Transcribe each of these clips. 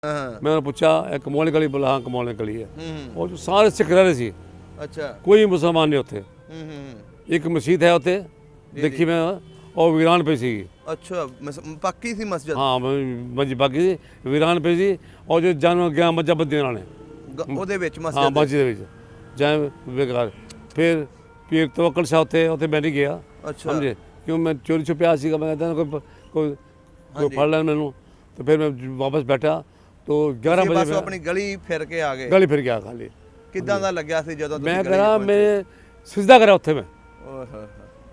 हाँ मैं उन्हें पूछा कमौल गली, बोला हाँ कमौल गली है। हम्म और जो सारे सिख रह रहे सी, अच्छा कोई मुसलमान नहीं होते। हम्म एक मस्जिद है उत्ते देखी मैं, और वीरान पे सी। अच्छा पक्की सी मस्जिद हाँ मस्जिद बाकी सी, वीरान पे सी। और जो जानवर गया मज्जा बद्दी उन्होंने ਉਹਦੇ ਵਿੱਚ हाँ ਮਸਜਿਦ मस्जिद ਵਿੱਚ जै बेकार। फिर पीर तवक्कल शाह उत्ते मैं नहीं गया, अच्छा समझे, क्यों मैं चोरी छुपिया सीगा। मैं कहता कोई कोई कोई जी। फड़ लेना मैनू। तो फिर मैं वापस बैठा तो 11 ਤੁਸੀਂ बजे ਬਸ ਆਪਣੀ ਗਲੀ ਫਿਰ ਕੇ ਆ ਗਏ गली फिर गया खाली। ਕਿੱਦਾਂ ਦਾ ਲੱਗਿਆ ਸੀ ਜਦੋਂ मैं ਤੁਸੀਂ ਗਲੀ करा 'ਚ मैं सिजदा करा उत्थे मैं ਓਏ ਹੋਏ ਹੋਏ।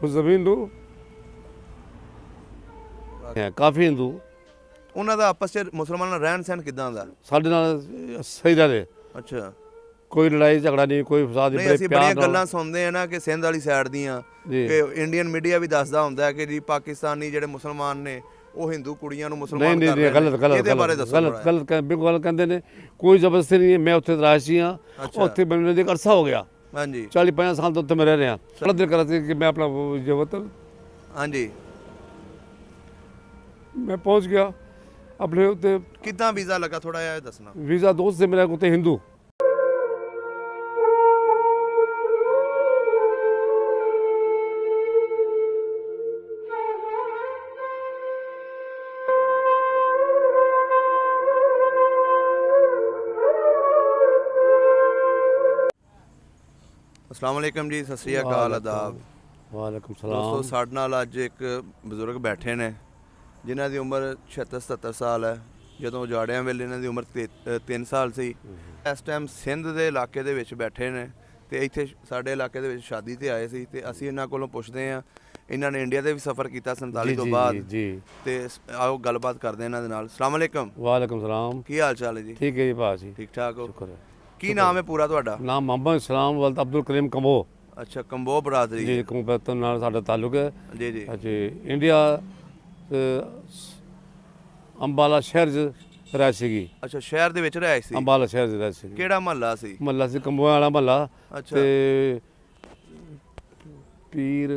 उस जमीन नू। काफ़ी हिंदू ਉਹਨਾਂ ਦਾ ਆਪਸ 'ਚ ਮੁਸਲਮਾਨਾਂ ਨਾਲ ਰਹਿਣ ਸਹਿਣ ਕਿੱਦਾਂ ਦਾ साढ़े नाल सही रहे, ਅੱਛਾ कोई लड़ाई झगड़ा नहीं, कोई फसाद नहीं, ਨਹੀਂ बड़े ਅਸੀਂ प्यार ਬੜੀਆਂ नाल। ਗੱਲਾਂ ਸੁਣਦੇ ਆ ਨਾ ਕਿ ਸਿੰਧ ਵਾਲੀ ਸਾਈਡ ਦੀਆਂ जी ਕਿ ਇੰਡੀਅਨ ਮੀਡੀਆ ਵੀ ਦੱਸਦਾ ਹੁੰਦਾ ਹੈ ਕਿ ਜੀ ਪਾਕਿਸਤਾਨੀ ਜਿਹੜੇ ਮੁਸਲਮਾਨ ਨੇ ਉਹ ਹਿੰਦੂ ਕੁੜੀਆਂ ਨੂੰ नहीं ਮੁਸਲਮਾਨ नहीं ਕਰ नहीं ਰਹੇ गलत ਨੇ गलत ਇਹਦੇ ਬਾਰੇ गलत ਦੱਸੋ गलत ਥੋੜ੍ਹਾ गलत बिल्कुल गलत कहते हैं। कोई जबरदस्ती नहीं है, मैं उत्थे तराशी हाँ, अच्छा। उत्थे बनने का अरसा हो गया, ਜਿਹਾ। ਹਾਂਜੀ 40-50 साल तो उत्थे मैं रह रहा। बड़ा दिल कर रहा था कि मैं अपना जो वतन ਹਾਂਜੀ मैं पहुँच गया अपने उत्ते। ਕਿੱਦਾਂ ਵੀਜ਼ਾ ਲੱਗਾ ਥੋੜਾ ਜਿਹਾ ਇਹ ਦੱਸਣਾ वीज़ा दोस्त से मेरा उत्ते हिंदू। ਅਸਲਾਮ ਵਾਲੇਕਮ ਜੀ, ਸਤਿ ਸ੍ਰੀ ਅਕਾਲ, ਆਦਾਬ। वालेकुम ਦੋਸਤੋ सलाम। ਸਾਡੇ ਨਾਲ ਅੱਜ ਇੱਕ ਬਜ਼ੁਰਗ ਬੈਠੇ ਨੇ ਜਿਨ੍ਹਾਂ ਦੀ ਉਮਰ 76-77 ਸਾਲ ਹੈ। ਜਦੋਂ ਉਜਾੜਿਆਂ ਵੇਲੇ ਇਹਨਾਂ ਦੀ ਉਮਰ 3 ਸਾਲ ਸੀ। ਇਸ ਟਾਈਮ ਸਿੰਧ ਦੇ ਇਲਾਕੇ ਦੇ ਵਿੱਚ ਬੈਠੇ ਨੇ ਤੇ ਇੱਥੇ ਸਾਡੇ ਇਲਾਕੇ ਦੇ ਵਿੱਚ ਸ਼ਾਦੀ ਤੇ ਆਏ ਸੀ ਤੇ ਅਸੀਂ ਇਹਨਾਂ ਕੋਲੋਂ ਪੁੱਛਦੇ ਹਾਂ। ਇਹਨਾਂ ਨੇ ਇੰਡੀਆ ਦੇ ਵੀ ਸਫ਼ਰ ਕੀਤਾ 47 ਤੋਂ ਬਾਅਦ जी ਤੇ ਆਓ ਗੱਲਬਾਤ ਕਰਦੇ ਹਾਂ ਇਹਨਾਂ ਦੇ ਨਾਲ। ਅਸਲਾਮ ਵਾਲੇਕਮ, वालेकुम सलाम। ਕੀ ਹਾਲ ਚਾਲ ਹੈ ਜੀ? ठीक है जी भाजी, ਠੀਕ ਠਾਕ ਹੋ? शुक्र है। ਕੀ ਨਾਮ ਹੈ ਪੂਰਾ ਤੁਹਾਡਾ? नाम मोहम्मद इस्लाम वल्द अब्दुल करीम कमो ਅੱਛਾ, ਕੰਬੋ ਬਰਾਦਰੀ। जी कमोबतन नाल साडा ताल्लुक है ਜੀ ਜੀ जी। इंडिया अंबाला शहर च रह सीगी, ਅੱਛਾ, ਸ਼ਹਿਰ ਦੇ ਵਿੱਚ ਰਹੇ ਸੀ। अंबाला शहर च रह सीगी। ਕਿਹੜਾ ਮਹੱਲਾ ਸੀ? महल्ला सी कमो वाला महल्ला ਅੱਛਾ ते पीर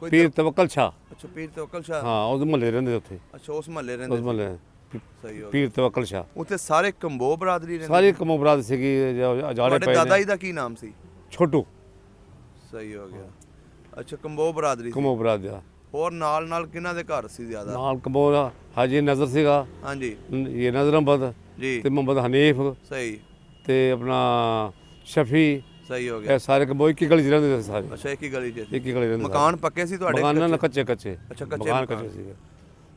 ਕੋਈ पीर तवक्कल शाह, ਅੱਛਾ, पीर तवक्कल शाह। हाँ उस महल्ले रहिंदे उत्थे, ਅੱਛਾ, ਉਸ ਮਹੱਲੇ उस ਰਹਿੰਦੇ महल्ले ਸਹੀ ਹੋ ਗਿਆ। पीर तवक्कल शाह। ਉੱਥੇ ਸਾਰੇ ਕੰਬੋ ਬਰਾਦਰੀ ਰਹਿੰਦੇ सारी कमो बराद सीगी जो अजाड़े ਤੁਹਾਡੇ पे ਦਾਦਾ ਜੀ ਦਾ ਕੀ ਨਾਮ ਸੀ? छोटू ਸਹੀ ਹੋ ਗਿਆ। ਅੱਛਾ, ਕੰਬੋ ਬਰਾਦਰੀ ਸੀ। कमो बराद दा ਹੋਰ ਨਾਲ ਨਾਲ ਕਿਹਨਾਂ ਦੇ ਘਰ ਸੀ ਜ਼ਿਆਦਾ? नाल कमो दा हाजी नजर सीगा, ਹਾਂਜੀ ये नजर अहमद ਜੀ ते मोहम्मद हनीफ ਸਹੀ ते अपना शफी, ਸਹੀ ਹੋ ਗਿਆ। ਇਹ ਸਾਰੇ ਕਮੋ ਇੱਕ ਹੀ ਗਲੀ 'ਚ ਰਹਿੰਦੇ ਸੀ ਸਾਰੇ, ਅੱਛਾ, ਇੱਕ ਹੀ ਗਲੀ 'ਚ ਸੀ। ਇੱਕ ਹੀ ਗਲੀ ਰਹਿੰਦੇ ਮਕਾਨ ਪੱਕੇ ਸੀ ਤੁਹਾਡੇ? ਮਕਾਨ ਨਾ ਕੱਚੇ? ਕੱਚੇ ਅੱਛਾ, ਕੱਚੇ ਮਕਾਨ ਮਕਾਨ। ਕੱਚੇ ਸੀਗੇ,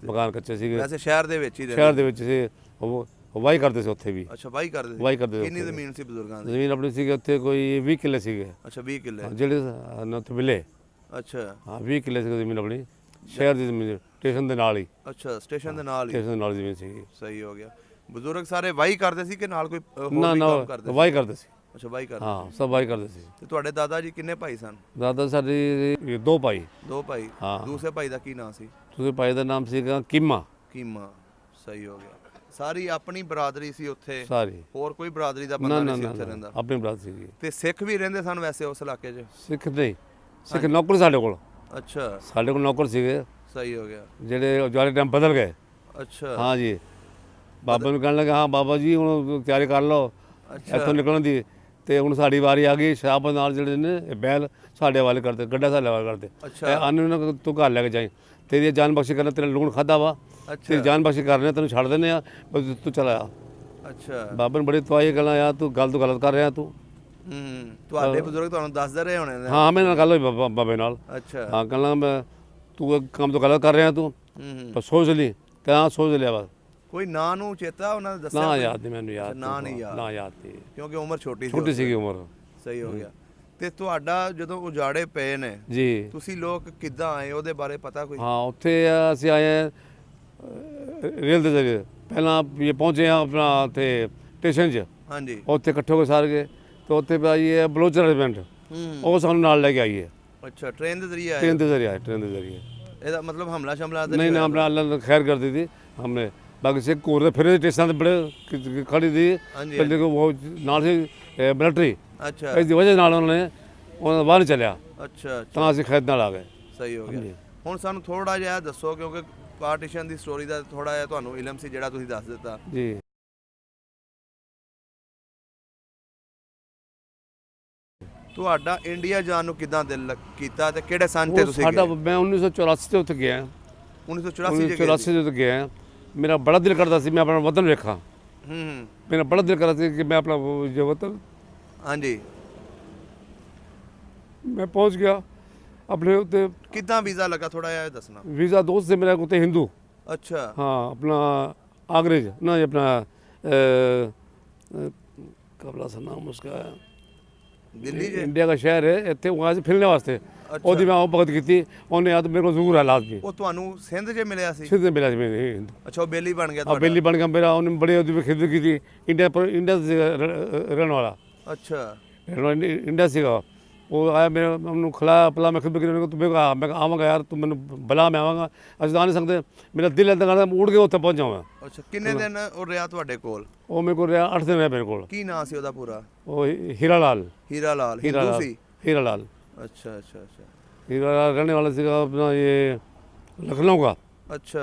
ਮਕਾਨ ਕੱਚੇ ਸੀਗੇ। ਵੈਸੇ ਸ਼ਹਿਰ ਦੇ ਵਿੱਚ ਹੀ ਰਹਿੰਦੇ? ਸ਼ਹਿਰ ਦੇ ਵਿੱਚ ਸੀ, ਉਹ ਵਾਹੀ ਕਰਦੇ ਸੀ ਉੱਥੇ ਵੀ, ਅੱਛਾ, ਵਾਹੀ ਕਰਦੇ ਸੀ। ਵਾਹੀ ਕਰਦੇ ਸੀ ਕਿੰਨੀ ਉੱਥੇ। ਜ਼ਮੀਨ ਸੀ ਬਜ਼ੁਰਗਾਂ ਦੀ? ਜ਼ਮੀਨ ਆਪਣੀ ਸੀਗੀ ਉੱਥੇ ਕੋਈ 20 ਕਿੱਲੇ ਸੀਗੇ, ਅੱਛਾ, 20 ਕਿੱਲੇ। ਜਿਹੜੇ ਨਾ ਉੱਥੇ ਮਿਲੇ। ਅੱਛਾ ਹਾਂ 20 ਕਿੱਲੇ ਸੀ ਜ਼ਮੀਨ ਆਪਣੀ, ਸ਼ਹਿਰ ਦੀ ਜ਼ਮੀਨ, ਸਟੇਸ਼ਨ ਦੇ ਨਾਲ ਹੀ, ਅੱਛਾ, ਸਟੇਸ਼ਨ ਦੇ ਨਾਲ ਹੀ। ਸਟੇਸ਼ਨ ਦੇ ਨਾਲ ਜ਼ਮੀਨ ਸੀਗੀ। ਸਹੀ ਹੋ ਗਿਆ। ਬਜ਼ੁਰਗ ਸਾਰੇ ਵਾਹੀ ਕਰਦੇ ਸੀ ਕਿ ਨਾਲ ਕੋਈ ਹੋਰ ਨਾ ਵੀ ਨਾ ਕੰਮ ਕਰਦੇ ਸੀ? ਵਾਹੀ ਕਰਦੇ ਸੀ, ਅੱਛਾ, ਵਾਹੀ ਕਰਦੇ ਹਾਂ ਸਭ ਵਾਹੀ ਕਰਦੇ ਸੀ। ਤੇ ਤੁਹਾਡੇ ਦਾਦਾ ਜੀ ਕਿੰਨੇ ਭਾਈ ਸਨ? ਦਾਦਾ ਸਾਡੀ ਦੋ ਭਾਈ। ਦੋ ਭਾਈ। ਹਾਂ। ਦੂਸਰੇ ਭਾਈ ਦਾ ਕੀ ਨਾਮ ਸੀ? ਤੁਸੀਂ ਭਾਈ ਦਾ ਨਾਮ ਸੀਗਾ ਕੀਮਾ। ਕੀਮਾ। ਸਹੀ ਹੋ ਗਿਆ। ਸਾਰੀ ਆਪਣੀ ਬਰਾਦਰੀ ਸੀ ਉੱਥੇ? ਸਾਰੀ ਹੋਰ ਕੋਈ ਬਰਾਦਰੀ ਦਾ ਨਾ ਬੰਦਾ ਨਾ ਨਹੀਂ ਸੀ ਨਾ ਉੱਥੇ ਰਹਿੰਦਾ? ਆਪਣੀ ਬਰਾਤ ਸੀਗੀ। ਤੇ ਸਿੱਖ ਵੀ ਰਹਿੰਦੇ ਸਨ ਵੈਸੇ ਉਸ ਇਲਾਕੇ 'ਚ? ਸਿੱਖ ਨਹੀਂ, ਸਿੱਖ ਨੌਕਰ ਸਾਡੇ ਕੋਲ, ਅੱਛਾ, ਸਾਡੇ ਕੋਲ ਨੌਕਰ ਸੀਗੇ ਸਹੀ ਹੋ ਗਿਆ। ਜਿਹੜੇ ਜਿਹੜੇ ਟਾਈਮ ਬਦਲ ਗਏ। ਅੱਛਾ ਹਾਂ ਜੀ, ਬਾਬਾ ਨੂੰ ਕਹਿਣ ਲੱਗਾ ਹਾਂ ਬਾਬਾ ਜੀ ਹੁਣ ਤਿਆਰੀ ਕਰ ਲਓ ਇੱਥੋਂ ਨਿਕਲਣ ਦੀ। ਤੇ ਹੁਣ ਸਾਡੀ ਵਾਰੀ ਆ ਗਈ, ਸ਼ਰਾਬ ਨਾਲ ਜਿਹੜੇ ਨੇ ਇਹ ਬੈਲ ਸਾਡੇ ਹਵਾਲੇ ਕਰਦੇ, ਗੱਡਾ ਸਾਡੇ ਹਵਾਲੇ ਕਰਦੇ। ਅੱਛਾ ਆਨੇ ਨੂੰ ਤੂੰ ਘਰ ਲੈ ਕੇ ਜਾਈਂ, ਤੇਰੀ ਜਾਨ ਬਖਸ਼ੀ ਕਰਨਾ, ਤੇਰਾ ਲੂਣ ਖਾਦਾ ਵਾ, ਅੱਛਾ ਤੇਰੀ ਜਾਨ ਬਖਸ਼ੀ ਕਰਨੇ, ਤੈਨੂੰ ਛੱਡ ਦਿੰਦੇ ਆ, ਬਸ ਤੂੰ ਚਲਾ ਆ। ਅੱਛਾ। ਬਾਬਾ ਨੇ ਬੜੀ ਤਵਾਈ ਗੱਲਾਂ, ਯਾਰ ਤੂੰ ਗੱਲ ਤੋਂ ਗਲਤ ਕਰ ਰਿਹਾ ਤੂੰ। ਤੁਹਾਡੇ ਬਜ਼ੁਰਗ ਤੁਹਾਨੂੰ ਦੱਸਦੇ ਰਹੇ ਹੋਣੇ ਨੇ? ਹਾਂ ਮੇਰੇ ਨਾਲ ਗੱਲ ਹੋਈ ਬਾਬੇ ਨਾਲ। ਅੱਛਾ। ਹਾਂ ਕਹਿੰਦਾ ਮੈਂ ਤੂੰ ਇਹ ਕੰਮ ਤੋਂ ਗਲਤ ਕਰ ਰਿਹਾ ਤੂੰ, ਪਰ ਸੋਚ ਲਈ, ਕਹਿੰਦਾ ਸੋਚ ਲਿਆ ਬਸ। ਕੋਈ ਨਾਂ ਨੂੰ ਚੇਤਾ ਉਹਨਾਂ ਨੇ ਦੱਸਿਆ? ਨਾ ਕੋਈ? ਯਾਦ ਨਹੀਂ ਮੈਨੂੰ, ਯਾਦ ਨਾਂ ਨਹੀਂ ਯਾਦ? ਨਾ ਯਾਦ ਨਹੀਂ, ਕਿਉਂਕਿ ਉਮਰ ਛੋਟੀ ਸੀ। ਛੋਟੀ ਸੀਗੀ ਉਮਰ। ਸਹੀ ਹੋ ਗਿਆ। ਤੇ ਤੁਹਾਡਾ ਜਦੋਂ ਉਜਾੜੇ ਪਏ ਨੇ ਜੀ ਤੁਸੀਂ ਲੋਕ ਕਿੱਦਾਂ ਆਏ ਉਹਦੇ ਬਾਰੇ ਪਤਾ ਕੋਈ? ਹਾਂ ਉੱਥੇ ਅਸੀਂ ਆਏ ਹਾਂ ਰੇਲ ਦੇ ਜ਼ਰੀਏ। ਪਹਿਲਾਂ ਇਹ ਪਹੁੰਚੇ ਹਾਂ ਆਪਣਾ ਉੱਥੇ ਸਟੇਸ਼ਨ 'ਚ, ਹਾਂਜੀ। ਉੱਥੇ ਇਕੱਠੇ ਹੋ ਕੇ ਸਾਰੇ ਗਏ ਤੇ ਉੱਥੇ ਪਈ ਆਈਏ ਬਲੋਚਰ ਰੈਜੀਮੈਂਟ, ਉਹ ਸਾਨੂੰ ਨਾਲ ਲੈ ਕੇ ਆਈਏ। ਅੱਛਾ, ਟ੍ਰੇਨ ਦੇ ਜ਼ਰੀਏ ਆਏ? ट्रेन के जरिए आए, ट्रेन के जरिए। ਇਹਦਾ ਮਤਲਬ ਹਮਲਾ ਸ਼ਮਲਾ ਤਾਂ नहीं ना, ਹੋਇਆ? अपना अल्लाह ने खैर कर दी थी हमने। बाकी से कोर फिर स्टेशन से बड़े खड़ी थी, हाँ जी, फिर देखो वो नाल से मिलिट्री, ਅੱਛਾ इस वजह नाल उन्होंने बाहर नहीं चलिया, ਅੱਛਾ। ਤਾਂ ਅਸੀਂ ਖੈਦ ਨਾਲ ਆ ਗਏ। ਸਹੀ ਹੋ ਗਿਆ। ਹਾਂਜੀ। ਹੁਣ ਸਾਨੂੰ ਥੋੜਾ ਜਿਹਾ ਦੱਸੋ ਕਿਉਂਕਿ ਪਾਰਟੀਸ਼ਨ ਦੀ ਸਟੋਰੀ ਦਾ ਥੋੜਾ ਜਿਹਾ ਤੁਹਾਨੂੰ ਇਲਮ ਸੀ ਜਿਹੜਾ ਤੁਸੀਂ ਦੱਸ ਦਿੱਤਾ। ਜੀ ਤੁਹਾਡਾ ਇੰਡੀਆ ਜਾਣ ਨੂੰ ਕਿਦਾਂ ਦਿਲ ਕੀਤਾ ਤੇ ਕਿਹੜੇ ਸੰਨ ਤੇ ਉਹ ਤੁਸੀਂ ਸਾਡਾ ਗਏ? ਮੈਂ 1984 ਤੇ ਉੱਥੇ ਗਿਆ 1984 ਚ ਗਏ 1984 ਸੀ? ਦੇ ਉੱਤੇ ਗਿਆ। ਮੇਰਾ ਬੜਾ ਦਿਲ ਕਰਦਾ ਸੀ ਮੈਂ ਆਪਣਾ ਵਤਨ ਵੇਖਾਂ। ਹੂੰ ਮੇਰਾ ਬੜਾ ਦਿਲ ਕਰਦਾ ਸੀ ਕਿ ਮੈਂ ਆਪਣਾ ਜੋ ਵਤਨ ਹਾਂਜੀ। ਮੈਂ ਪਹੁੰਚ ਗਿਆ ਆਪਣੇ ਉੱਤੇ। ਕਿਦਾਂ ਵੀਜ਼ਾ ਲੱਗਾ ਥੋੜਾ ਜਿਹਾ ਦੱਸਣਾ। ਵੀਜ਼ਾ ਦੋਸਤ से मेरा ਉੱਤੇ हिंदू। अच्छा हाँ अपना आगरे ना ये अपना कबला सा नाम उसका दिल्ली जे? इंडिया का शहर है इतने वहाँ से फिरने वास्ते ਉਹਦੀ ਮੈਂ ਉਹ ਭਗਤ ਕੀਤੀ ਉਹਨੇ ਆ ਤਾਂ ਮੇਰੇ ਕੋਲ ਜ਼ਰੂਰ ਹੈ ਲਾਜ਼ਮੀ। ਉਹ ਤੁਹਾਨੂੰ ਸਿੰਧ 'ਚ ਮਿਲਿਆ ਸੀ? ਸਿੱਧੇ ਮਿਲਿਆ ਸੀ ਮੇਰੇ ਹਿੰਦੂ। ਅੱਛਾ ਉਹ ਬੇਲੀ ਬਣ ਗਿਆ ਆ ਤੁਹਾਡਾ? ਬੇਲੀ ਬਣ ਗਿਆ ਮੇਰਾ। ਉਹਨੇ ਬੜੇ ਉਹਦੀ ਖਿਦਮਤ ਕੀਤੀ। ਇੰਡੀਆ ਰਹਿਣ ਵਾਲਾ ਅੱਛਾ इंडिया ਸੀਗਾ। ਉਹ ਆਇਆ ਮੇਰੇ ਉਹਨੂੰ ਖਿਲਾਇਆ ਪਿਲਾ ਮੈਂ ਖਿਦਮਤ ਕੀਤੀ। ਤੂੰ ਮੈਂ ਆਵਾਂਗਾ ਯਾਰ ਤੂੰ ਮੈਨੂੰ ਬੁਲਾ ਮੈਂ ਆਵਾਂਗਾ। ਅਸੀਂ ਆ ਨਹੀਂ ਸਕਦੇ। ਮੇਰਾ ਦਿਲ ਇੱਦਾਂ ਕਰਦਾ ਉੱਡ ਕੇ ਉੱਥੇ ਪਹੁੰਚ ਜਾਵਾਂ। ਅੱਛਾ ਕਿੰਨੇ ਦਿਨ ਉਹ ਰਿਹਾ ਤੁਹਾਡੇ ਕੋਲ? ਉਹ ਮੇਰੇ ਕੋਲ ਰਿਹਾ 8 ਦਿਨ ਰਿਹਾ ਮੇਰੇ ਕੋਲ। ਕੀ ਨਾਂ ਸੀ ਉਹਦਾ ਪੂਰਾ? ਉਹ ਹੀਰਾ ਲਾਲ। ਹੀਰਾ ਲਾਲ हीरा ਹਿੰਦੂ लाल ਸੀ? हीरा लाल अच्छा अच्छा अच्छा हीरा लाल रहने वाला सीगा अपना ये लखनऊ का। अच्छा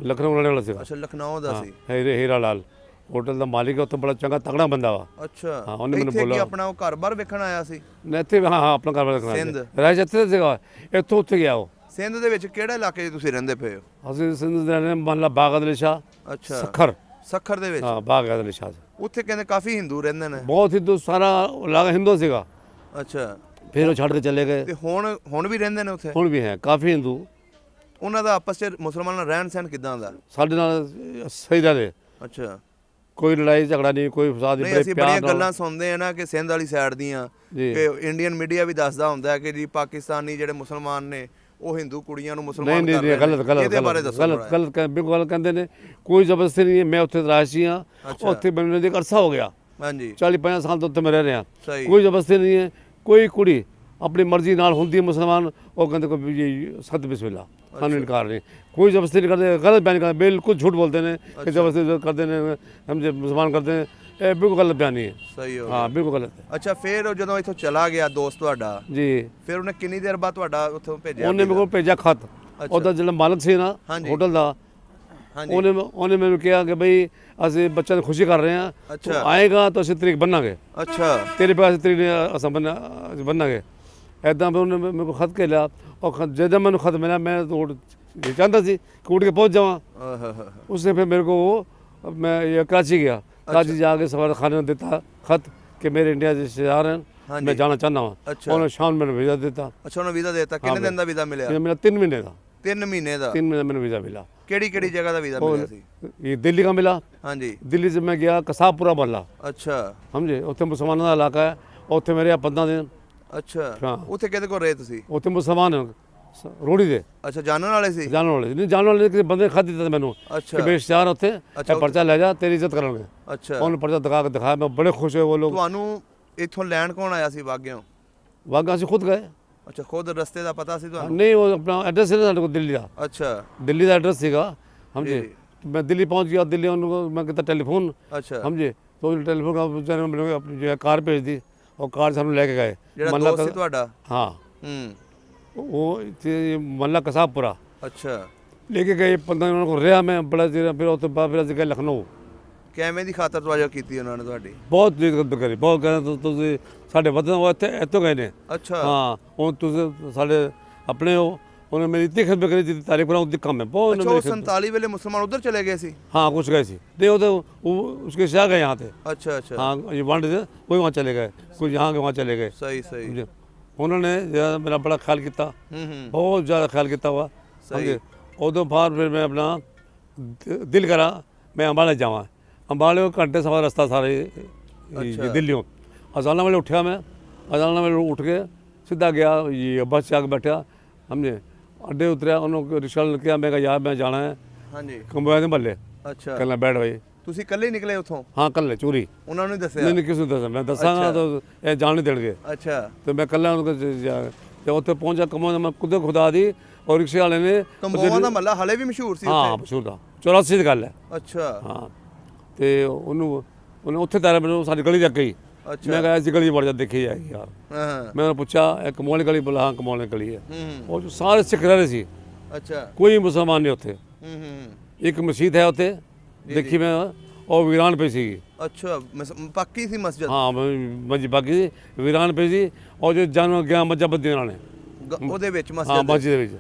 लखनऊ रहने वाला सीगा। अच्छा लखनऊ ਦਾ ਸੀ? हीरा लाल ਹੋਟਲ ਦਾ ਮਾਲਿਕ ਹੈ। ਉੱਥੇ ਬੜਾ ਚੰਗਾ ਤਗੜਾ ਬੰਦਾ ਵਾ। ਅੱਛਾ ਹਾਂ, ਉਹਨੇ ਮੈਨੂੰ ਇੱਥੇ ਕੀ ਬੋਲਿਆ। ਆਪਣਾ ਉਹ ਘਰ-ਬਾਰ ਵੇਖਣ ਆਇਆ ਸੀ? ਮੈਂ ਇੱਥੇ ਹਾਂ ਹਾਂ ਆਪਣਾ ਘਰ ਰੱਖਣਾ ਸਿੰਧ? ਰਾਜ ਇੱਥੇ ਸੀਗਾ। ਇੱਥੋਂ ਉੱਥੇ ਗਿਆ ਉਹ। ਸਿੰਧ ਦੇ ਵਿੱਚ ਕਿਹੜੇ ਇਲਾਕੇ 'ਚ ਤੁਸੀਂ ਰਹਿੰਦੇ ਪਏ ਹੋ? ਅਸੀਂ ਸਿੰਧ ਦੇ ਰਹਿੰਦੇ ਮਹੱਲਾ ਬਾਗ ਅਦਲ ਸ਼ਾਹ ਅੱਛਾ ਸੱਖਰ। ਸੱਖਰ ਦੇ ਵਿੱਚ? ਹਾਂ ਬਾਗ ਅਦਲ ਸ਼ਾਹ ਉੱਥੇ ਕਹਿੰਦੇ ਕਾਫੀ ਹਿੰਦੂ ਰਹਿੰਦੇ ਨੇ? ਬਹੁਤ ਹਿੰਦੂ ਸਾਰਾ ਇਲਾਕਾ ਹਿੰਦੂ ਸੀਗਾ। ਅੱਛਾ ਫਿਰ ਉਹ ਛੱਡ ਕੇ ਚਲੇ ਗਏ। ਤੇ ਹੁਣ ਵੀ ਰਹਿੰਦੇ ਨੇ ਉੱਥੇ? ਹੁਣ ਵੀ ਹੈ ਕਾਫੀ ਹਿੰਦੂ। ਉਹਨਾਂ ਦਾ ਆਪਸ 'ਚ ਮੁਸਲਮਾਨਾਂ ਨਾਲ ਰਹਿਣ ਸਹਿਣ ਕਿਦਾਂ ਦਾ? ਸਾਡੇ ਨਾਲ ਸਹੀ ਰਹੇ। ਅੱਛਾ ਕੋਈ ਲੜਾਈ ਝਗੜਾ ਨਹੀਂ ਕੋਈ ਫਸਾਦ ਨਹੀਂ ਨਹੀਂ। ਅਸੀਂ ਬੜੀਆਂ ਗੱਲਾਂ ਸੁਣਦੇ ਆ ਨਾ ਕਿ ਸਿੰਧ ਵਾਲੀ ਸਾਈਡ ਦੀਆਂ ਜੀ। ਕਿ ਇੰਡੀਅਨ ਮੀਡੀਆ ਵੀ ਦੱਸਦਾ ਹੁੰਦਾ ਹੈ ਕਿ ਜੀ ਪਾਕਿਸਤਾਨੀ ਜਿਹੜੇ ਮੁਸਲਮਾਨ ਨੇ ਉਹ ਹਿੰਦੂ ਕੁੜੀਆਂ ਨੂੰ ਨਹੀਂ ਮੁਸਲਮਾਨ ਨਹੀਂ ਕਰ ਰਹੇ ਗਲਤ ਨੇ। ਗਲਤ ਇਹਦੇ ਬਾਰੇ ਦੱਸੋ ਗਲਤ ਥੋੜ੍ਹਾ ਗਲਤ ਬਿਲਕੁਲ ਗਲਤ ਕਹਿੰਦੇ ਨੇ। ਕੋਈ ਜ਼ਬਰਦਸਤੀ ਨਹੀਂ ਹੈ। ਮੈਂ ਉੱਥੇ ਤਰਾਸ਼ੀ ਹਾਂ। ਅੱਛਾ। ਉੱਥੇ ਮੈਨੂੰ ਇੱਕ ਅਰਸਾ ਹੋ ਗਿਆ। ਜਿਹਾ। ਹਾਂਜੀ 40-50 ਸਾਲ ਤੋਂ ਉੱਥੇ ਮੈਂ ਰਹਿ ਰਿਹਾ। ਸਹੀ ਕੋਈ ਜ਼ਬਰਦਸਤੀ ਨਹੀਂ ਹੈ। ਕੋਈ ਕੁੜੀ ਆਪਣੀ ਮਰਜ਼ੀ ਨਾਲ ਹੁੰਦੀ ਹੈ ਮੁਸਲਮਾਨ ਉਹ ਕਹਿੰਦੇ ਕੋਈ ਜੀ ਸਤ ਬਿਸਮਿल्ला ਸਾਨੂੰ ਇਨਕਾਰ ਨਹੀਂ। ਕੋਈ ਜ਼ਬਰਦਸਤੀ ਨਹੀਂ ਕਰਦੇ। ਗਲਤ ਬਿਆਨ ਕਰਦੇ ਬਿਲकुल झूठ बोलते हैं कि ਜ਼ਬਰਦਸਤੀ ਕਰਦੇ ਨੇ ਸਮਝੇ ਮੁਸਲਮਾਨ ਕਰਦੇ ਨੇ। ਇਹ ਬਿਲਕੁਲ ਗਲਤ ਬਿਆਨੀ ਹੈ। ਸਹੀ ਹੋ ਗਿਆ। ਹਾਂ ਬਿਲਕੁਲ ਗਲਤ ਹੈ ਅੱਛਾ ਫਿਰ ਉਹ ਜਦੋਂ ਇੱਥੋਂ ਚਲਾ ਗਿਆ ਦੋਸਤ ਤੁਹਾਡਾ ਜੀ। ਫਿਰ ਉਹਨੇ ਕਿੰਨੀ ਦੇਰ ਬਾਅਦ ਤੁਹਾਡਾ ਉੱਥੋਂ ਭੇਜਿਆ? ਉਹਨੇ ਮੇਰੇ ਕੋਲ ਭੇਜਿਆ ਖਤ। ਉਹਦਾ ਜਿਹੜਾ ਮਾਲਕ ਸੀ ਨਾ ਹਾਂਜੀ। ਹੋਟਲ ਦਾ ਹਾਂਜੀ ਉਹਨੇ ਮੈਨੂੰ ਕਿਹਾ ਕਿ ਬਈ ਅਸੀਂ ਬੱਚਿਆਂ ਦੀ ਖੁਸ਼ੀ ਕਰ ਰਹੇ ਹਾਂ ਅੱਛਾ। ਤੂੰ ਆਏਗਾ ਤਾਂ ਅਸੀਂ ਤਰੀਕ ਬੰਨਾਂਗੇ ਅੱਛਾ ਤੇਰੇ ਪਾਸ ਤਰੀਕ ਅਸਾਂ ਬੰਨਾਂਗੇ ਐਦਾਂ ਫਿਰ ਉਹਨੇ ਮੇਰੇ ਕੋਲ ਖਤ ਕੇ ਲਿਆ। ਉਹ ਜਦੋਂ ਮੈਨੂੰ ਖਤ ਮਿਲਿਆ ਮੈਂ ये चाहता सी कि उठ के पहुँच जावा। उसने फिर मेरे को वो मैं ये कराची गया। कराची जाके सवार खाने में देता खत कि मेरे इंडिया से रिश्तेदार हैं मैं जाना चाहता हूँ। अच्छा। उन्होंने शाम में वीज़ा देता। ਅੱਛਾ ਉਹਨੂੰ ਵੀਜ਼ਾ ਦੇਤਾ? ਕਿੰਨੇ ਦਿਨ ਦਾ ਵੀਜ਼ਾ ਮਿਲਿਆ? ये मेरा 3 महीने था। 3 ਮਹੀਨੇ ਦਾ? 3 महीने मैंने वीज़ा मिला। ਕਿਹੜੀ ਕਿਹੜੀ ਜਗ੍ਹਾ ਦਾ ਵੀਜ਼ਾ ਮਿਲਿਆ ਸੀ? ये दिल्ली का मिला। ਹਾਂਜੀ दिल्ली से मैं गया कसाबपुरा मोहल्ला ਅੱਛਾ समझे। उत्थे मुसलमानों का इलाका है। उत्थे मेरे 15 दिन। ਅੱਛਾ ਹਾਂ। ਉੱਥੇ ਕਿਹਦੇ ਕੋਲ ਰਹੇ ਤੁਸੀਂ? उत्थे मुसलमान रोड़ी दे ਅੱਛਾ ਜਾਣਨ ਵਾਲੇ ਸੀ? जाने वाले नहीं जाने वाले किसी बंदे ने खत दिता मैनू ਅੱਛਾ कि मेरे रिश्तेदार उत्थे अच्छा, पर्चा ले जा तेरी इज्जत करेंगे। ਅੱਛਾ उन्होंने पर्चा दिखा के दिखाया मैं बड़े खुश हुए वो लोग। ਤੁਹਾਨੂੰ ਇੱਥੋਂ ਲੈਣ ਕੌਣ ਆਇਆ ਸੀ ਬਾਗਿਓਂ? वाघा से खुद गए। ਅੱਛਾ ਖੁਦ ਰਸਤੇ ਦਾ ਪਤਾ ਸੀ ਤੁਹਾਨੂੰ? नहीं वो अपना एड्रेस है ना दिल्ली का। ਅੱਛਾ दिल्ली का एड्रेस सीगा समझे। जी। मैं दिल्ली पहुंच गया। दिल्ली उनको मैं कहता टेलीफोन ਅੱਛਾ समझे तो टेलीफोन का बेचारे ने मैंने अपनी जो है कार भेज दी और कार से हम लेके गए ਜਿਹੜਾ मल्ला ਦੋਸਤ ਸੀ ਤੁਹਾਡਾ? हाँ ਹੂੰ वो मल्ला कसाबपुरा ਅੱਛਾ लेके गए 15 दिन को रहा मैं बड़ा देर। फिर उसके बाद फिर गए लखनऊ। ਕਿਵੇਂ ਦੀ ਖਾਤਰ ਤਵਾਜਾ ਕੀਤੀ ਉਹਨਾਂ ਨੇ ਤੁਹਾਡੀ? बहुत दिक्कत करी बहुत कहना ਤੁਸੀਂ ਸਾਡੇ ਵਤਨ ਉਹ ਇੱਥੋਂ ਗਏ ਨੇ। ਅੱਛਾ ਹਾਂ ਹੁਣ ਤੁਸੀਂ ਸਾਡੇ ਆਪਣੇ ਹੋ। ਉਹਨੇ ਮੇਰੀ इतनी खिदमत करी जितनी तारीफ करा उतनी कम है बहुत। ਅੱਛਾ ਉਹ 47 ਵੇਲੇ ਮੁਸਲਮਾਨ ਉਧਰ ਚਲੇ ਗਏ ਸੀ? हाँ कुछ गए थे नहीं वो तो उसके शाह गए यहाँ थे। ਅੱਛਾ ਅੱਛਾ हाँ ये वांड थे वही वहाँ चले गए कुछ यहाँ के वहाँ चले गए। ਸਹੀ ਸਹੀ समझे। उन्होंने ज़्यादा मेरा बड़ा ख्याल किया ਹੂੰ बहुत ज़्यादा ख्याल किया हुआ समझे। उदों बाद फिर मैं अपना दिल करा मैं अम्बाले जावा। अम्बाले को घंटे सवा रास्ता सारे दिल्लियों। अजाना वाले उठा मैं अजाना वाले उठ के सीधा गया ये बस से आके बैठा समझे। अड्डे उतरिया उन्होंने रिक्शा किया मैं कहा यार मैं जाना है ਹਾਂਜੀ कंबोया के मल्ले ਅੱਛਾ कहना बैठ भाई। ਤੁਸੀਂ ਇਕੱਲੇ ਹੀ ਨਿਕਲੇ ਉੱਥੋਂ? हाँ कल चोरी ਉਹਨਾਂ ਨੂੰ ਹੀ ਦੱਸਿਆ? नहीं किसी दसा मैं दसागा तो ये जान नहीं देंगे। ਅੱਛਾ तो मैं कल जब उत्थे पहुंचा कमोया मैं खुद खुदा दी और रिक्शे वाले ने ਕੰਬੋਆਂ ਦਾ ਮੱਲਾ ਹਲੇ ਵੀ ਮਸ਼ਹੂਰ ਸੀ हाँ ਉੱਥੇ? मशहूर था 84 की गल है। ਅੱਛਾ हाँ तो उन्होंने उत्थे तारा मैंने सारी गली तक गई। ਅੱਛਾ मैं कहा ऐसी गली बड़ जा देखी जाएगी यार। ਹਾਂ मैं उन्हें पूछा एक कमोल गली बोला हाँ कमोल गली है। ਹੂੰ और जो सारे सिख रह रहे थे ਅੱਛਾ ਕੋਈ ਮੁਸਲਮਾਨ ਨਹੀਂ ਉੱਥੇ। ਹੂੰ ਇੱਕ ਮਸਜਿਦ ਹੈ ਉੱਥੇ ਦੇਖੀ ਮੈਂ, ਉਹ ਵੀਰਾਨ ਪਈ ਸੀਗੀ। ਅੱਛਾ ਪੱਕੀ ਸੀ ਮਸਜਿਦ? ਹਾਂ ਮਸਜਿਦ ਬਾਕੀ ਸੀ, ਵੀਰਾਨ ਪਈ ਸੀ। ਔਰ ਜੋ ਜਾਨਵਰ ਗਿਆ ਮੱਝਾਂ ਬੱਧੀਆਂ ਉਹਨਾਂ ਨੇ ਉਹਦੇ ਵਿੱਚ ਹਾਂ ਮਸਜਿਦ ਮਸਜਿਦ ਦੇ ਵਿੱਚ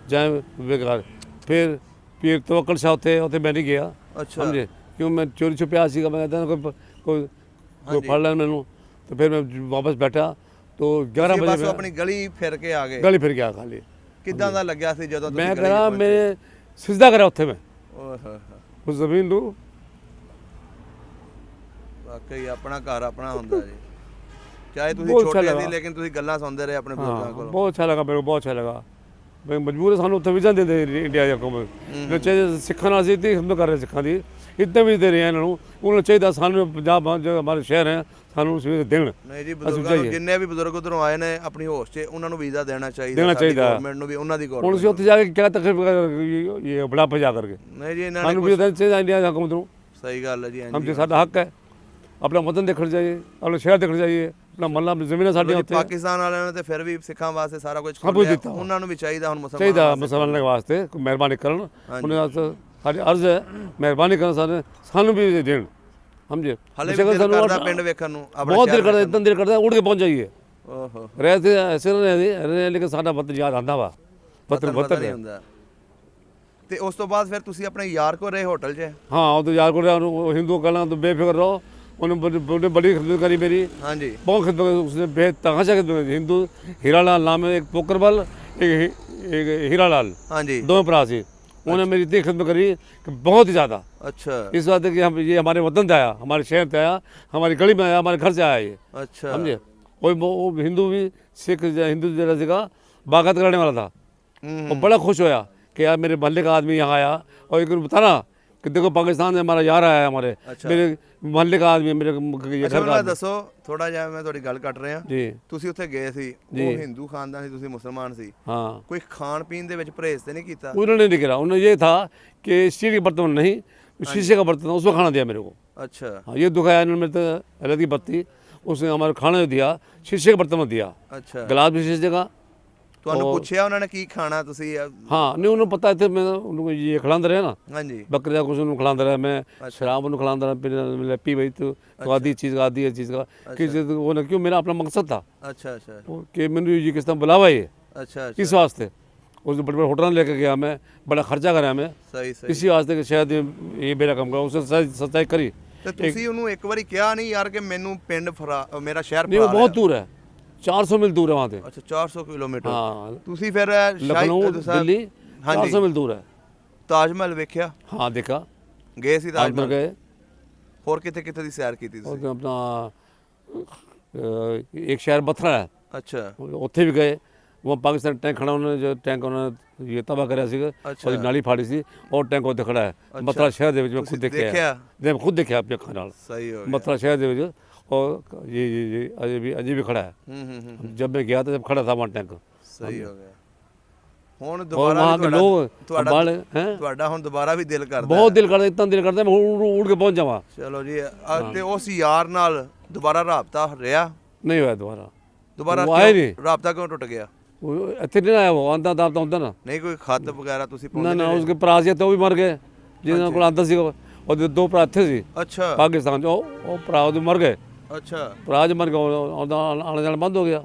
ਜਾਂ ਬੇਕਾਰ। ਫਿਰ ਪੀਰ ਤਵੱਕਲ ਸ਼ਾਹ ਉੱਥੇ ਮੈਂ ਨਹੀਂ ਗਿਆ। ਅੱਛਾ ਸਮਝੇ, ਕਿਉਂ ਮੈਂ ਚੋਰੀ ਛੁਪਿਆ ਸੀਗਾ। ਮੈਂ ਕਹਿੰਦਾ ਕੋਈ ਫੜ ਲੈਣ ਮੈਨੂੰ। ਤੇ ਫਿਰ ਮੈਂ ਵਾਪਸ ਬੈਠਾ तो 11 ਬਸ बजे ਆਪਣੀ ਗਲੀ ਫਿਰ ਕੇ ਆ ਗਏ? गली फिर गया खाली। ਕਿੱਦਾਂ ਦਾ ਲੱਗਿਆ ਸੀ ਜਦੋਂ ਤੁਸੀਂ मैं ਗਲੀ 'ਚ करा ਪਹੁੰਚੇ? मैं सिजदा करा उत्थे मैं ਓਏ ਹੋਏ ਹੋਏ, उस जमीन नू। ਵਾਕਈ ਆਪਣਾ ਘਰ ਆਪਣਾ ਹੁੰਦਾ ਜੀ। ਚਾਹੇ ਤੁਸੀਂ ਬਹੁਤ ਅੱਛਾ ਛੋਟੇ ਸੀ ਲੱਗਾ। ਲੇਕਿਨ ਤੁਸੀਂ ਗੱਲਾਂ ਸੁਣਦੇ ਰਹੇ ਆਪਣੇ ਬਜ਼ੁਰਗਾਂ हाँ ਕੋਲੋਂ। बहुत अच्छा लगा मेरे को, बहुत अच्छा लगा। मैं मजबूर है सानू उत्थे वीज़ा दे इंडिया जा को मैं चाहिए सिखां नाल सी खिदमत कर रहे सिखां दी इतने भी दे रहे हैं इन्हों उन्होंने चाहिए सानू पंजाब जो हमारे शहर हैं सानू सुविधा देण। ਨਹੀਂ ਜੀ ਬਜ਼ੁਰਗਾਂ ਨੂੰ ਜਿੰਨੇ ਵੀ ਬਜ਼ੁਰਗ ਉਧਰੋਂ ਆਏ ਨੇ ਆਪਣੀ ਹੋਸ਼ 'ਚ ਉਹਨਾਂ ਨੂੰ ਵੀਜ਼ਾ ਦੇਣਾ ਚਾਹੀਦਾ। ਦੇਣਾ ਚਾਹੀਦਾ। ਗਵਰਨਮੈਂਟ ਨੂੰ ਵੀ ਉਹਨਾਂ ਦੀ ਹੁਣ ਗਵਰਨਮੈਂਟ ਅਸੀਂ ਉੱਥੇ ਜਾ ਕੇ क्या तकलीफ ये बड़ा पे जा करके ਨਹੀਂ ਜੀ ਇਹਨਾਂ ਨੇ सानू वीज़ा देना चाहिए इंडिया हुकूमत नू। ਸਹੀ ਗੱਲ ਹੈ ਜੀ। हम ਹਾਂਜੀ जो साडा हक है अपना वतन देखना चाहिए, अपना शहर देखना चाहिए, अपना महल्ला जमीन साडियां उत्थे ਪਾਕਿਸਤਾਨ ਵਾਲਿਆਂ ਨੇ ਤੇ ਫਿਰ ਵੀ ਸਿੱਖਾਂ ਵਾਸਤੇ ਸਾਰਾ ਕੁਝ ਸਭ ਕੁਝ ਖੋਲ੍ਹਿਆ। ਦਿੱਤਾ। ਉਹਨਾਂ ਨੂੰ ਵੀ ਚਾਹੀਦਾ ਹੁਣ चाहिए ਮੁਸਲਮਾਨ मुसलमान के वास्ते मेहरबानी करन। उन्हें साडी अर्ज है मेहरबानी करन सानू भी देण। समझे, ਹਲੇ ਵੀ ਦਿਲ ਕਰਦਾ ਪਿੰਡ ਵੇਖਣ ਨੂੰ ਆਪਣਾ बहुत दिल ਸ਼ਹਿਰ करता, इतना दिल करता उड़ के पहुंच जाइए। ਓਹੋ रहते ऐसे रहे लेकिन साडा वतन याद आंदा वा। वतन ਪਤਾ वतन ਨਹੀਂ ਹੁੰਦਾ। ਤੇ ਉਸ ਤੋਂ ਬਾਅਦ ਫਿਰ ਤੁਸੀਂ ਆਪਣੇ ਯਾਰ ਕੋਲ ਰਹੇ ਹੋਟਲ 'ਚ? हाँ वो तो यार को हिंदू कहना तो बेफिक्र रहो। उन्होंने बड़ी खिदमत करी मेरी, ਹਾਂਜੀ बहुत खिदमत। उसने बेतहाशा खिदमत करी। हिंदू हीरालाल नाम है, एक पोकरबल एक हीरालाल, ਹਾਂਜੀ दोनों भरा से। उन्होंने मेरी इतनी खिदमत करी कि बहुत ही ज़्यादा। ਅੱਛਾ इस बात है कि हम ये हमारे वतन से आया, हमारे शहर से आया, हमारी गली में आया, हमारे घर से आया ये। ਅੱਛਾ समझे, वो हिंदू भी सिख हिंदू जरा का बागत करने वाला था। हम्म। वो बड़ा खुश होया कि यार मेरे मोहल्ले का आदमी यहाँ आया और एक बताना कि देखो पाकिस्तान से हमारा यार आया है, हमारे अच्छा। मेरे मोहल्ले का आदमी, मेरे ये ਅੱਛਾ घर का ਮੈਨੂੰ आदमी। ਦੱਸੋ ਥੋੜਾ ਜਿਹਾ, ਮੈਂ ਤੁਹਾਡੀ ਗੱਲ ਕੱਟ ਰਿਹਾ। जी ਤੁਸੀਂ ਉੱਥੇ ਗਏ ਸੀ, ਉਹ ਹਿੰਦੂ ਖਾਨਦਾਨ ਸੀ, ਤੁਸੀਂ ਮੁਸਲਮਾਨ ਸੀ, हाँ, ਕੋਈ ਖਾਣ ਪੀਣ ਦੇ ਵਿੱਚ ਪਰਹੇਜ਼ ਤੇ ਨਹੀਂ ਕੀਤਾ? उन्होंने नहीं करा। उन्होंने ये था कि स्टील के बर्तन नहीं, शीशे का बर्तन था, उसमें खाना दिया मेरे को। ਅੱਛਾ हाँ, ये दुखाया इन्होंने मेरे तो अलग ही बत्ती, उसने हमारे खाना जो दिया शीशे के बर्तन में दिया, ਅੱਛਾ गिलास भी शीशे का। ਤੁਹਾਨੂੰ ਪੁੱਛਿਆ ਉਹਨਾਂ ਨੇ ਕੀ ਖਾਣਾ ਤੁਸੀਂ? हाँ नहीं उन्होंने पता थे, मैं उनको ये खिलाते रहे ना, ਹਾਂਜੀ बकरे का कुछ उन्होंने खिलाता रहा, मैं शराब उन्होंने खिलाता रहा, फिर पी भाई तो आधी चीज़ का आधी चीज़ का कि वो ना, क्यों मेरा अपना मकसद था ਅੱਛਾ ਅੱਛਾ कि मैंने ये किस तरह बुलावा ये ਅੱਛਾ इस वास्ते। उस बड़े बड़े होटल लेके गया मैं, बड़ा खर्चा कराया मैं ਸਹੀ ਸਹੀ। इसी वास्ते कि शायद ये मेरा काम करा। उसने सच्चाई करी। ਤੇ ਤੁਸੀਂ ਉਹਨੂੰ ਇੱਕ ਵਾਰੀ ਕਿਹਾ ਨਹੀਂ ਯਾਰ ਕਿ ਮੈਨੂੰ ਪਿੰਡ ਮੇਰਾ ਸ਼ਹਿਰ नहीं वो ਫਰਾ बहुत दूर है, 400 मील दूर है वहाँ से। ਅੱਛਾ 400 ਕਿਲੋਮੀਟਰ। हाँ, ਤੁਸੀਂ ਫਿਰ लखनऊ दिल्ली ਹਾਂਜੀ 400 मील दूर है। ਤਾਜ ਮਹਿਲ ਵੇਖਿਆ? हाँ देखा, ਗਏ ਸੀ ਤਾਜ ताजमहल ਮਹਿਲ? गए ਹੋਰ ਕਿੱਥੇ ਕਿੱਥੇ ਦੀ ਸੈਰ ਕੀਤੀ और ਤੁਸੀਂ? अपना एक शहर बथरा है, ਅੱਛਾ उत्थे भी गए। वहाँ पाकिस्तान टैंक खड़ा, उन्होंने जो टैंक उन्होंने ये तबाह करा सी, अच्छा। और नाली फाड़ी सी, और टैंक उत्थे खड़ा है बथरा शहर दे विच। मैं खुद ਤੁਸੀਂ देखा ਦੇਖਿਆ? मैं खुद देखा अपनी अखां नाल ਸਹੀ ਹੋ ਗਿਆ। बथरा शहर दे विच। और ये अजय भी खड़ा है। जब मैं गया था जब खड़ा था वहाँ टैंक। ਸਹੀ ਹੋ ਗਿਆ। ਹੁਣ और ਦੁਬਾਰਾ वहाँ के लोग ਤੁਹਾਡਾ बाल हैं, ਤੁਹਾਡਾ ਹੁਣ ਦੁਬਾਰਾ ਵੀ ਦਿਲ ਕਰਦਾ? बहुत दिल करता, इतना दिल करता है मैं उड़ के पहुँच जावा। ਚਲੋ ਜੀ ਤੇ ਉਸ ਯਾਰ ਨਾਲ ਦੁਬਾਰਾ ਰਾਬਤਾ ਰਿਹਾ? नहीं हुआ दोबारा, ਦੁਬਾਰਾ ਉਹ ਆਏ ਨਹੀਂ। ਰਾਬਤਾ ਕਿਉਂ ਟੁੱਟ ਗਿਆ? वो इतने नहीं आया, वो आंदा दाबता होता ना ਨਹੀਂ ਕੋਈ ਖਤ ਵਗੈਰਾ ਤੁਸੀਂ ना ਪਾਉਂਦੇ ना ਰਹੇ? उसके भरा सी तो भी मर गए जिन्होंने को आंदा सी। और जो दो भरा थे सी ਅੱਛਾ पाकिस्तान जो वो भरा तो मर गए, ਅੱਛਾ भरा जो मर गए आने जाना बंद हो गया।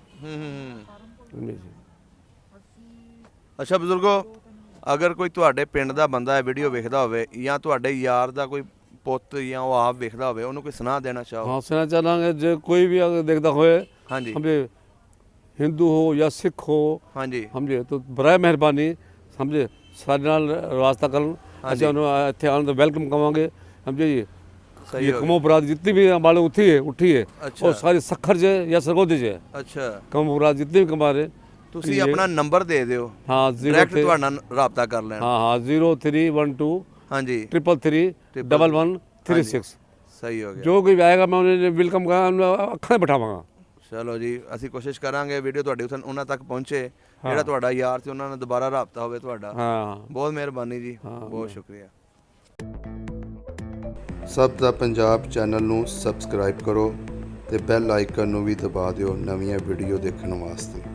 ਅੱਛਾ ਬਜ਼ੁਰਗੋ, ਅਗਰ ਕੋਈ ਤੁਹਾਡੇ ਪਿੰਡ ਦਾ ਬੰਦਾ ਇਹ ਵੀਡੀਓ ਵੇਖਦਾ ਹੋਵੇ ਜਾਂ ਤੁਹਾਡੇ ਯਾਰ ਦਾ ਕੋਈ ਪੁੱਤ ਜਾਂ ਉਹ ਆਪ ਵੇਖਦਾ ਹੋਵੇ, ਉਹਨੂੰ ਕੋਈ ਸੁਨਾਹ ਦੇਣਾ ਚਾਹੋ? हाँ सुना चलांगे जो कोई भी अगर देखता होए, ਹਾਂਜੀ समझे हिंदू हो या सिख हो, ਹਾਂਜੀ समझे तो बराए मेहरबानी समझे साढ़े नाल वास्ता कर अच्छा उन्होंने इतने आने तो वेलकम करेंगे। समझे सही ये हो कमो बरात जितनी भी हमारे उठी है अच्छा। और सारी सखर जे या सरगोदी जे ਅੱਛਾ कमो बरात जितनी भी कमा रहे। ਤੁਸੀਂ ਆਪਣਾ ਨੰਬਰ ਦੇ ਦਿਓ, हाँ ਡਾਇਰੈਕਟ ਤੁਹਾਡਾ ਨਾਲ ਰਾਬਤਾ ਕਰ ਲੈਣ। हाँ हाँ 0312 ਹਾਂਜੀ 333 1136। ਸਹੀ ਹੋ ਗਿਆ। जो कोई भी आएगा मैं उन्हें वेलकम करा अखा बिठावांगा। ਚਲੋ ਜੀ ਅਸੀਂ ਕੋਸ਼ਿਸ਼ ਕਰਾਂਗੇ ਵੀਡੀਓ ਤੁਹਾਡੀ ਉਹਨਾਂ ਤੱਕ ਪਹੁੰਚੇ, ਜਿਹੜਾ ਤੁਹਾਡਾ ਯਾਰ ਸੀ ਉਹਨਾਂ ਨਾਲ ਦੁਬਾਰਾ ਰਾਬਤਾ ਹੋਵੇ ਤੁਹਾਡਾ। हाँ ਬਹੁਤ ਮਿਹਰਬਾਨੀ ਜੀ, ਬਹੁਤ ਸ਼ੁਕਰੀਆ। ਸਭ ਦਾ ਪੰਜਾਬ ਚੈਨਲ ਨੂੰ ਸਬਸਕ੍ਰਾਈਬ ਕਰੋ ਤੇ ਬੈਲ ਆਈਕਨ ਨੂੰ ਵੀ ਦਬਾ ਦਿਓ ਨਵੀਆਂ ਵੀਡੀਓ ਦੇਖਣ ਵਾਸਤੇ।